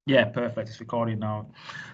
Yeah, perfect. It's recording now.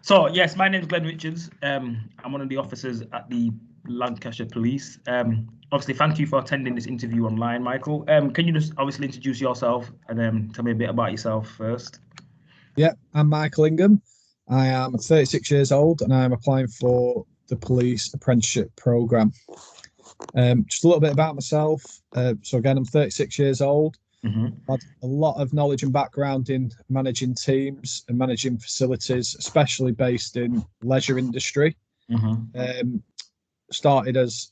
So, yes, my name is Glenn Richards. I'm one of the officers at the Lancashire Police. Obviously, thank you for attending this interview online, Michael. Can you just obviously introduce yourself and tell me a bit about yourself first? Yeah, I'm Michael Ingham. I am 36 years old and I'm applying for the police apprenticeship programme. Just a little bit about myself. So again, I'm 36 years old. Mm-hmm. I've had a lot of knowledge and background in managing teams and managing facilities, especially based in leisure industry. Mm-hmm. Started as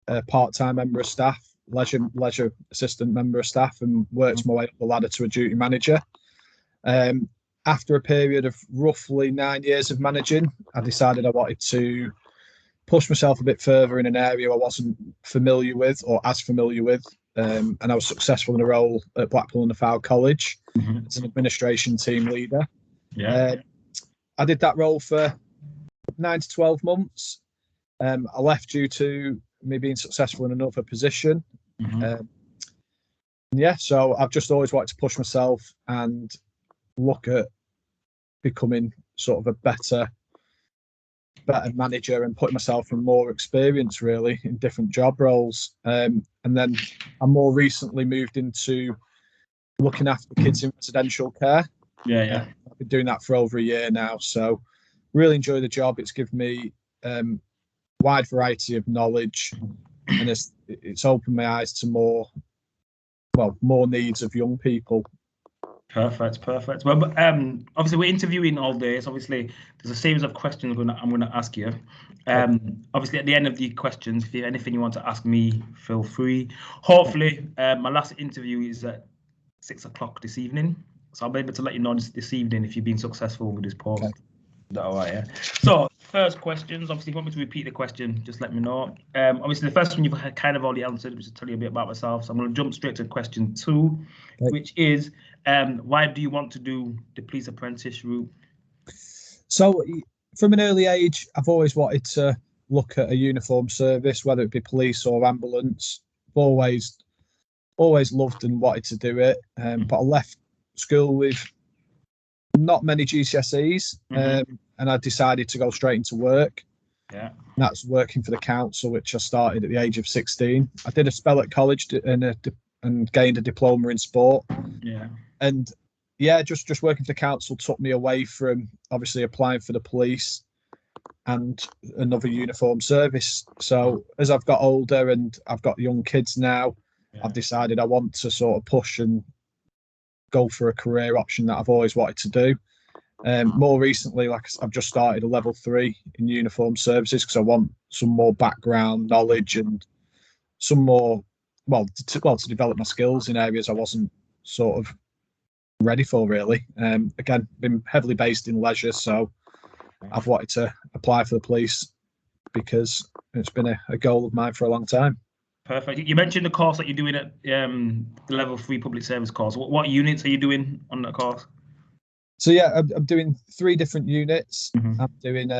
a part-time member of staff, leisure assistant member of staff, and worked my way up the ladder to a duty manager. After a period of roughly 9 years of managing, I decided I wanted to push myself a bit further in an area I wasn't familiar with or as familiar with. And I was successful in a role at Blackpool and the Fylde College Mm-hmm. as an administration team leader. Yeah. I did that role for 9 to 12 months. I left due to me being successful in another position. Mm-hmm. So I've just always wanted to push myself and look at becoming sort of a better manager and putting myself in more experience really in different job roles. And then I more recently moved into looking after kids in residential care. Yeah. I've been doing that for over a year now, so really enjoy the job. It's given me wide variety of knowledge, and it's opened my eyes to more needs of young people. Perfect. Well, obviously we're interviewing all day, so obviously there's a series of questions I'm going to ask you. Obviously at the end of the questions, if you have anything you want to ask me, feel free. Hopefully, my last interview is at 6 o'clock this evening, so I'll be able to let you know this evening if you've been successful with this post. Okay. Is that all right? Yeah. So first questions. Obviously, if you want me to repeat the question, just let me know. Obviously, the first one you've kind of already answered, which is to tell you a bit about myself. So I'm going to jump straight to question 2, which is, why do you want to do the police apprentice route? So from an early age, I've always wanted to look at a uniform service, whether it be police or ambulance. Always loved and wanted to do it. But I left school with not many GCSEs, and I decided to go straight into work. Yeah. And that's working for the council, which I started at the age of 16. I did a spell at college and gained a diploma in sport. Yeah. And yeah, just working for the council took me away from obviously applying for the police and another uniform service. So as I've got older and I've got young kids now, I've decided I want to sort of push and go for a career option that I've always wanted to do. More recently, I've just started a level 3 in uniform services because I want some more background knowledge and some more to develop my skills in areas I wasn't sort of ready for really. Again, been heavily based in leisure, so I've wanted to apply for the police because it's been a goal of mine for a long time. Perfect. You mentioned the course that you're doing at the level 3 public service course. What units are you doing on that course? So yeah, I'm doing 3 different units. I'm doing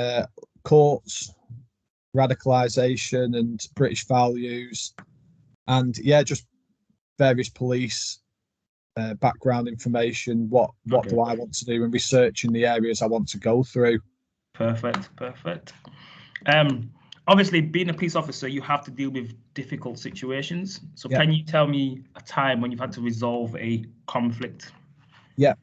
courts, radicalisation and British values, and yeah, just various police background information. What do I want to do, and researching the areas I want to go through. Perfect. Obviously, being a police officer, you have to deal with difficult situations. So can you tell me a time when you've had to resolve a conflict? Yeah.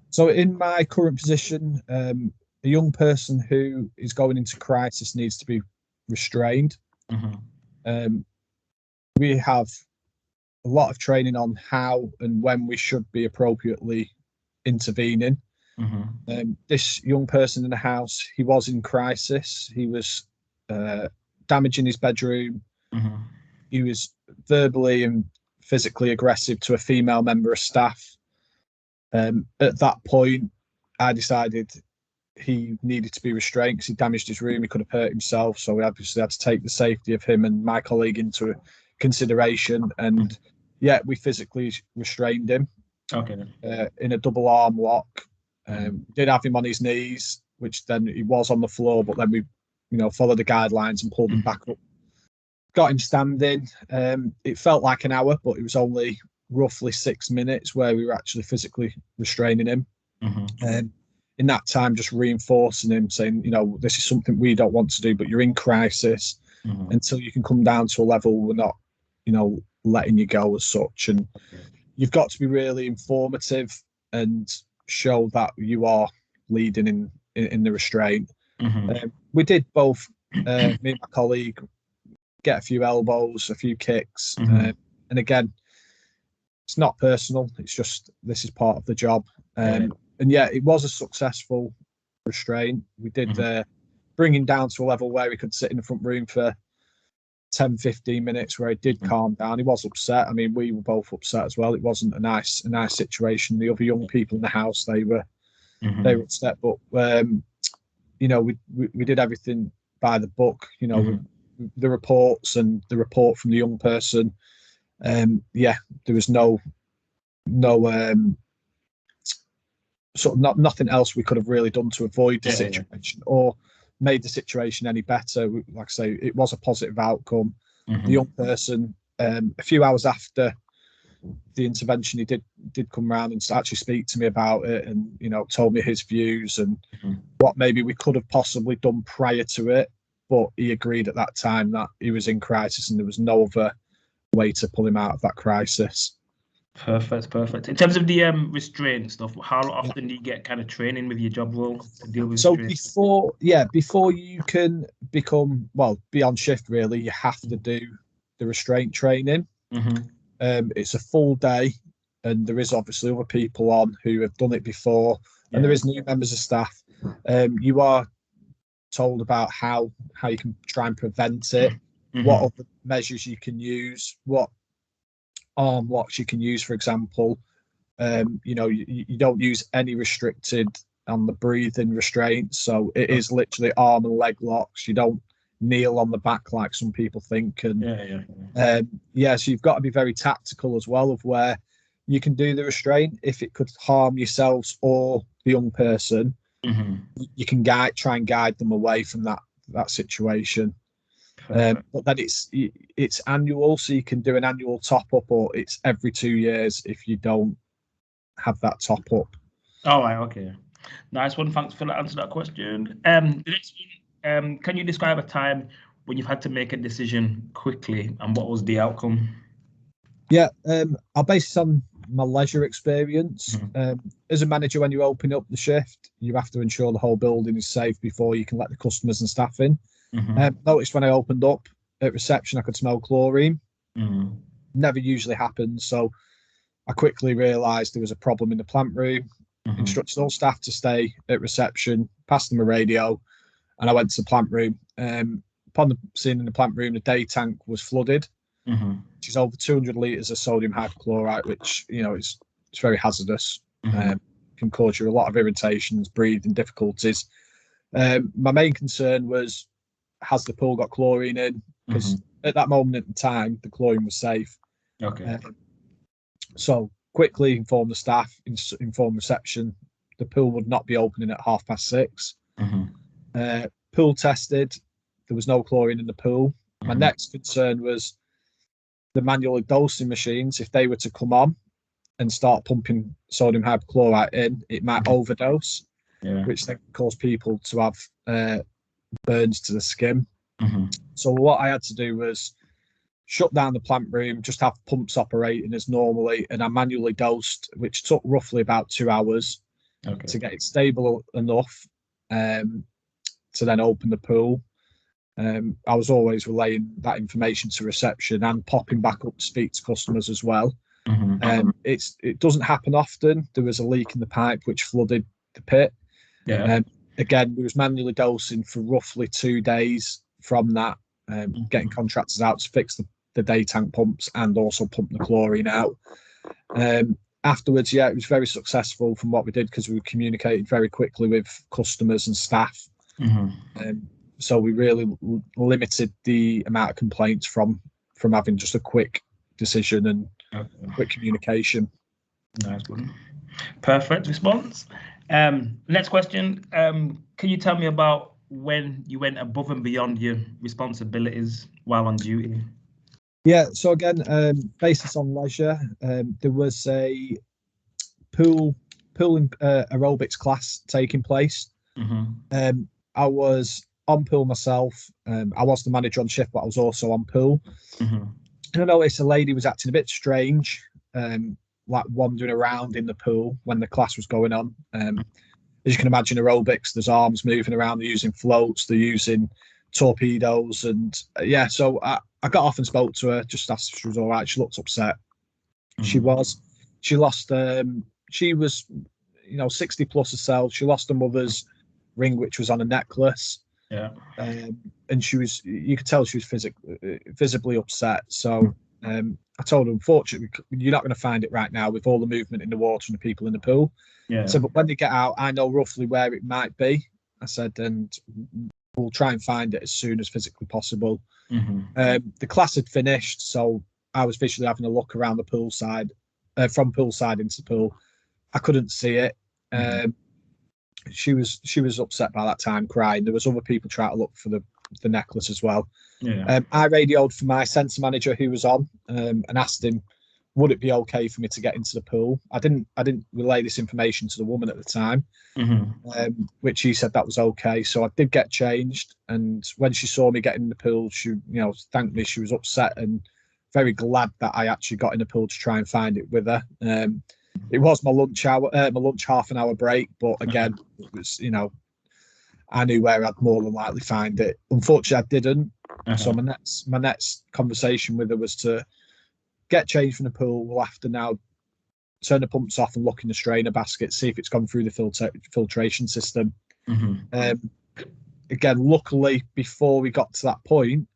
So in my current position, a young person who is going into crisis needs to be restrained. We have a lot of training on how and when we should be appropriately intervening. This young person in the house, he was in crisis. He was damaging his bedroom. He was verbally and physically aggressive to a female member of staff. At that point, I decided he needed to be restrained because he damaged his room. He could have hurt himself. So we obviously had to take the safety of him and my colleague into consideration. And yeah, we physically restrained him. In a double arm lock. Did have him on his knees, which then he was on the floor, but then we, followed the guidelines and pulled him back up. Got him standing. It felt like an hour, but it was only roughly 6 minutes where we were actually physically restraining him. In that time, just reinforcing him, saying, this is something we don't want to do, but you're in crisis. Until you can come down to a level we're not, letting you go as such. And you've got to be really informative and show that you are leading in the restraint. We did both, me and my colleague, get a few elbows, a few kicks. And again, it's not personal. It's just, this is part of the job. And yeah, it was a successful restraint. We did bring him down to a level where he could sit in the front room for 10, 15 minutes, where he did calm down. He was upset. I mean, we were both upset as well. It wasn't a nice situation. The other young people in the house, they were upset. But we did everything by the book. The reports and the report from the young person. There was no sort of nothing else we could have really done to avoid the situation or made the situation any better. Like I say, it was a positive outcome. The young person, a few hours after the intervention, he did come round and actually speak to me about it, and told me his views and what maybe we could have possibly done prior to it. But he agreed at that time that he was in crisis and there was no other way to pull him out of that crisis. Perfect. In terms of the restraint stuff, how often do you get kind of training with your job role to deal with restraint? Before you can be on shift, really, you have to do the restraint training. It's a full day, and there is obviously other people on who have done it before, and there is new members of staff. You are told about how you can try and prevent it, what other measures you can use, what arm locks you can use, for example. You don't use any restricted on the breathing restraints, so it is literally arm and leg locks. You don't kneel on the back like some people think. And so you've got to be very tactical as well of where you can do the restraint. If it could harm yourselves or the young person, you can try and guide them away from that situation. But then it's annual, so you can do an annual top up, or it's every 2 years if you don't have that top up. All right, okay, nice one. Thanks for answering that question. The next one, can you describe a time when you've had to make a decision quickly, and what was the outcome? I'll base it on my leisure experience. As a manager, when you open up the shift, you have to ensure the whole building is safe before you can let the customers and staff in. Noticed when I opened up at reception, I could smell chlorine. Never usually happens, so I quickly realised there was a problem in the plant room. Instructed all staff to stay at reception, passed them a radio, and I went to the plant room. Upon seeing in the plant room, the day tank was flooded, which is over 200 litres of sodium hypochlorite, which it's very hazardous. Can cause you a lot of irritations, breathing difficulties. My main concern was, has the pool got chlorine in? Because at that moment in time, the chlorine was safe. So quickly informed the staff, informed reception, the pool would not be opening at 6:30. Pool tested, there was no chlorine in the pool. My next concern was the manual dosing machines. If they were to come on and start pumping sodium hypochlorite in, it might overdose, which then cause people to have burns to the skin. So what I had to do was shut down the plant room, just have pumps operating as normally, and I manually dosed, which took roughly about 2 hours to get it stable enough to then open the pool. I was always relaying that information to reception and popping back up to speak to customers as well. It doesn't happen often. There was a leak in the pipe which flooded the pit. Again, we was manually dosing for roughly 2 days from that, getting contractors out to fix the day tank pumps and also pump the chlorine out. Afterwards, it was very successful from what we did, because we communicated very quickly with customers and staff. So we really limited the amount of complaints from having just a quick decision and quick communication. Nice one. Perfect response. Next question. Can you tell me about when you went above and beyond your responsibilities while on duty? So again, basis on leisure, there was a pool pool and aerobics class taking place. I was on pool myself. I was the manager on shift, but I was also on pool. And I noticed a lady was acting a bit strange, like wandering around in the pool when the class was going on. As you can imagine, aerobics, there's arms moving around, they're using floats, they're using torpedoes. And so I got off and spoke to her, just asked if she was all right. She looked upset. She was. She lost, she was, 60 plus herself. She lost her mother's ring, which was on a necklace. Yeah. And you could tell she was visibly upset. So I told her, unfortunately, you're not going to find it right now with all the movement in the water and the people in the pool. Yeah. So, but when they get out, I know roughly where it might be. I said, and we'll try and find it as soon as physically possible. The class had finished, so I was visually having a look around the pool side, from pool side into the pool. I couldn't see it. She was upset by that time, crying. There was other people trying to look for the necklace as well. Yeah. I radioed for my centre manager who was on, and asked him, would it be okay for me to get into the pool? I didn't relay this information to the woman at the time, which he said that was okay. So I did get changed, and when she saw me get in the pool, she thanked me. She was upset and very glad that I actually got in the pool to try and find it with her. It was my lunch hour, my lunch half an hour break, but again, it was I knew where I'd more than likely find it. Unfortunately, I didn't. So my next conversation with her was to get changed from the pool. We'll have to now turn the pumps off and look in the strainer basket, see if it's gone through the filtration system. Again, luckily, before we got to that point,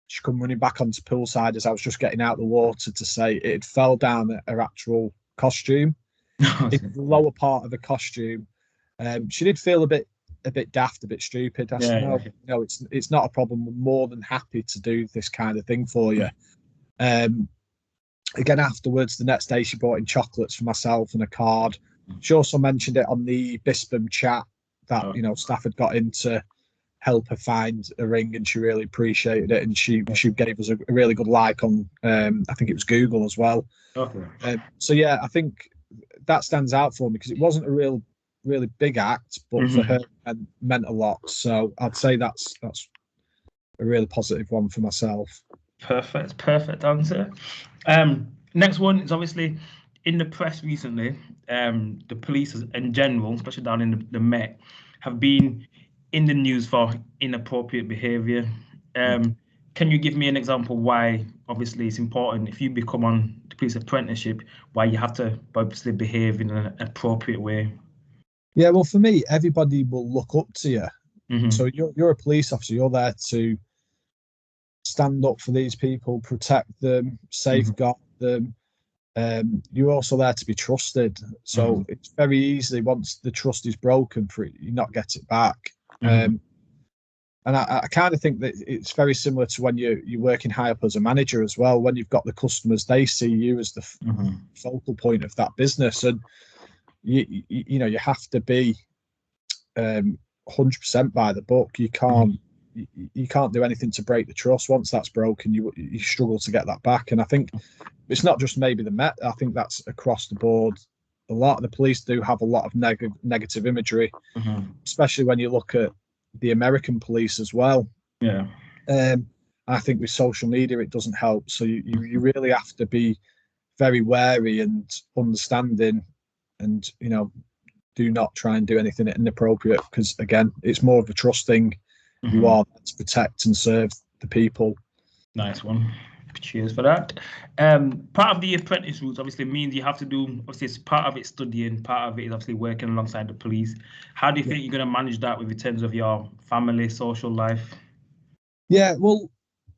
she come running back onto poolside as I was just getting out of the water to say it fell down her actual costume. In the lower part of the costume. She did feel a bit daft, a bit stupid. I said, no, it's not a problem. We're more than happy to do this kind of thing for you. Again, afterwards, the next day, she brought in chocolates for myself and a card. She also mentioned it on the Bispam chat that staff had got in to help her find a ring, and she really appreciated it. And she gave us a really good like on I think it was Google as well. So yeah, I think that stands out for me because it wasn't a really big act, but for her it meant a lot. So I'd say that's a really positive one for myself. Perfect answer. Next one is obviously in the press recently. The police in general, especially down in the Met, have been in the news for inappropriate behaviour. Can you give me an example why, obviously, it's important if you become on the police apprenticeship, why you have to obviously behave in an appropriate way? Yeah, well, for me, everybody will look up to you. So you're a police officer. You're there to stand up for these people, protect them, safeguard them. You're also there to be trusted. So it's very easy, once the trust is broken, for you not get it back. And I kind of think that it's very similar to when you're working high up as a manager as well. When you've got the customers, they see you as the focal point of that business, and you have to be 100% by the book. You can't do anything to break the trust. Once that's broken, you struggle to get that back. And I think it's not just maybe the Met. I think that's across the board. A lot of the police do have a lot of negative imagery, especially when you look at the American police as well. Yeah. I think with social media, it doesn't help. So you really have to be very wary and understanding, and do not try and do anything inappropriate, because again, it's more of a trust thing. You are there to protect and serve the people. Nice one. Cheers for that. Part of the apprentice route obviously means you have to do, obviously it's part of it studying, part of it is obviously working alongside the police. How do you think you're going to manage that in terms of your family, social life? Yeah, well,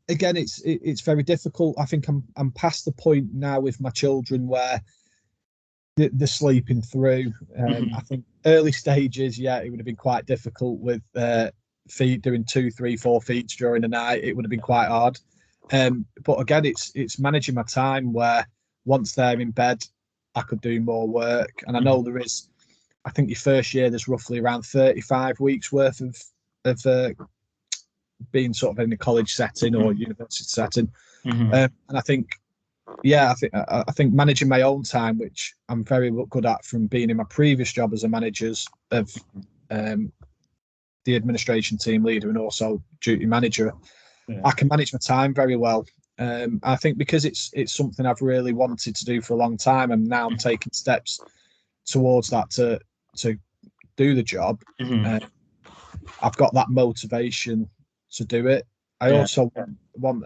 again, it's very difficult. I think I'm past the point now with my children where they're sleeping through. I think early stages, it would have been quite difficult with feed doing 2, 3, 4 feeds during the night. It would have been quite hard. But again, it's managing my time where once they're in bed, I could do more work. And I know there is, I think your first year, there's roughly around 35 weeks worth of being sort of in a college setting or university setting. And I think Yeah, I think managing my own time, which I'm very good at from being in my previous job as a manager's of the administration team leader and also duty manager. Yeah. I can manage my time very well. I think because it's something I've really wanted to do for a long time, and now I'm taking steps towards that to do the job. I've got that motivation to do it. I also want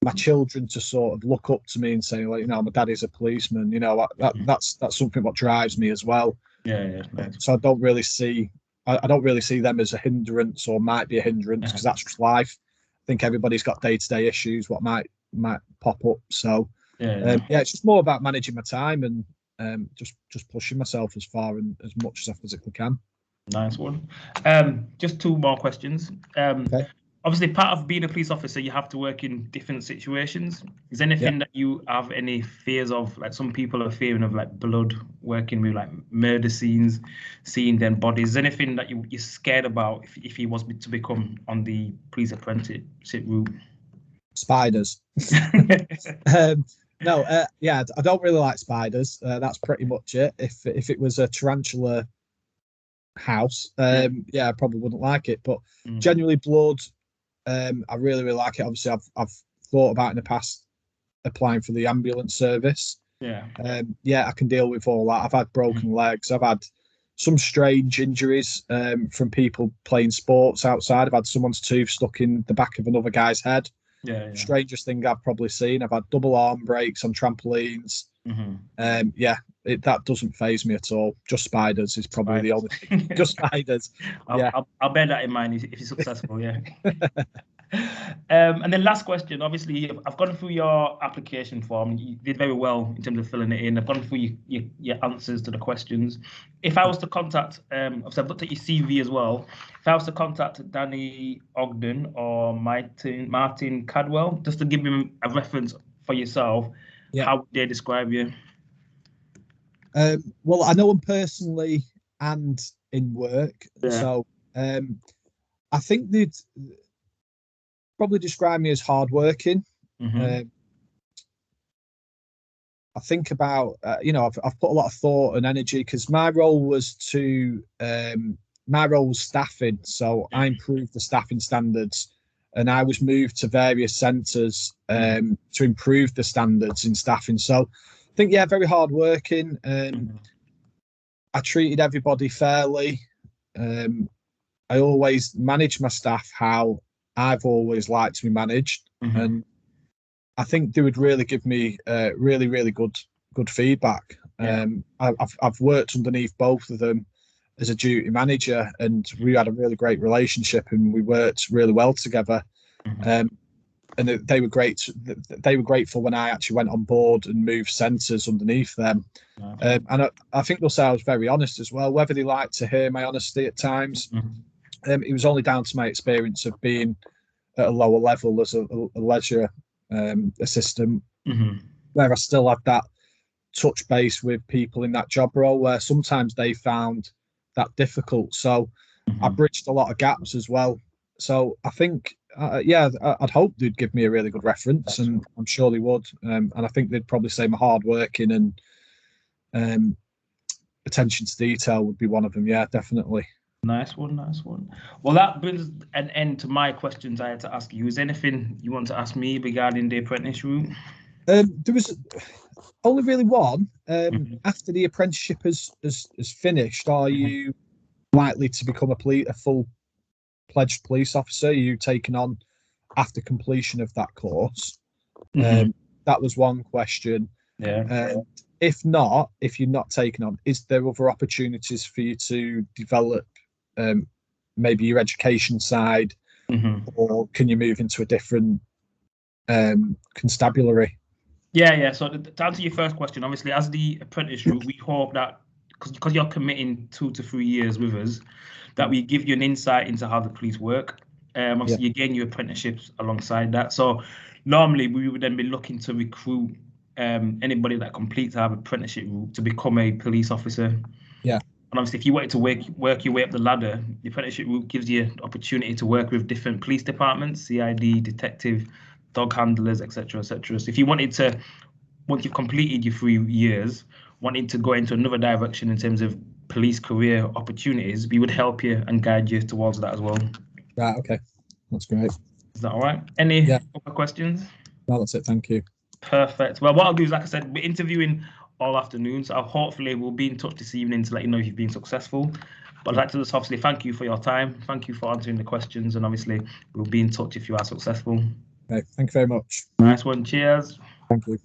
my children to sort of look up to me and say, like, my daddy's a policeman. That's something what drives me as well. Yeah. Nice. So I don't really see them as a hindrance or might be a hindrance because that's just life. I think everybody's got day-to-day issues what might pop up. So it's just more about managing my time and just pushing myself as far and as much as I physically can. Nice one. Just two more questions. Okay. Obviously, part of being a police officer, you have to work in different situations. Is there anything that you have any fears of? Like some people are fearing of like blood, working with like murder scenes, seeing them bodies. Is there anything that you're scared about if he was to become on the police apprenticeship route? Spiders. No, I don't really like spiders. That's pretty much it. If it was a tarantula house, I probably wouldn't like it. But generally, blood, I really, really like it. Obviously, I've thought about in the past applying for the ambulance service. I can deal with all that. I've had broken legs. I've had some strange injuries from people playing sports outside. I've had someone's tooth stuck in the back of another guy's head. Strangest thing I've probably seen. I've had double arm breaks on trampolines. That doesn't faze me at all. Just spiders is probably the only thing. Just spiders. I'll bear that in mind if you're successful. And then last question. Obviously, I've gone through your application form. You did very well in terms of filling it in. I've gone through your answers to the questions. If I was to contact, obviously I've looked at your CV as well. If I was to contact Danny Ogden or Martin Cadwell, just to give him a reference for yourself, how would they describe you? Well, I know them personally and in work, so I think they'd probably describe me as hardworking. I think about I've put a lot of thought and energy because my role was staffing, so I improved the staffing standards, and I was moved to various centres to improve the standards in staffing. So I think very hardworking. I treated everybody fairly. I always managed my staff how I've always liked to be managed, and I think they would really give me really, really good feedback. I've worked underneath both of them as a duty manager, and we had a really great relationship, and we worked really well together. And they were great. They were grateful when I actually went on board and moved centres underneath them. And I think they'll say I was very honest as well. Whether they like to hear my honesty at times, it was only down to my experience of being at a lower level as a leisure assistant, where I still had that touch base with people in that job role, where sometimes they found that difficult. So I bridged a lot of gaps as well. So I think, I'd hope they'd give me a really good reference, and I'm sure they would. And I think they'd probably say my hardworking and attention to detail would be one of them. Yeah, definitely. Nice one. Well, that brings an end to my questions I had to ask you. Is there anything you want to ask me regarding the apprentice route? There was only really one. After the apprenticeship has finished, are you likely to become a full-pledged police officer? Are you taken on after completion of that course? That was one question. If not, if you're not taken on, is there other opportunities for you to develop maybe your education side, or can you move into a different constabulary? So to answer your first question, obviously as the apprentice route, we hope that because you're committing 2 to 3 years with us, that we give you an insight into how the police work. Obviously you gain your apprenticeships alongside that. So normally we would then be looking to recruit anybody that completes our apprenticeship route to become a police officer. And obviously, if you wanted to work your way up the ladder, the apprenticeship route gives you an opportunity to work with different police departments, CID, detective, dog handlers, etc., etc. So if you wanted to, once you've completed your 3 years, wanted to go into another direction in terms of police career opportunities, we would help you and guide you towards that as well. Right. Okay. That's great. Is that all right? Any other questions? No, that's it. Thank you. Perfect. Well, what I'll do is, like I said, we're interviewing all afternoon, so hopefully we'll be in touch this evening to let you know if you've been successful. But I'd like to just obviously thank you for your time. Thank you for answering the questions, and obviously we'll be in touch if you are successful. Okay. Thank you very much. Nice one. Cheers. Thank you.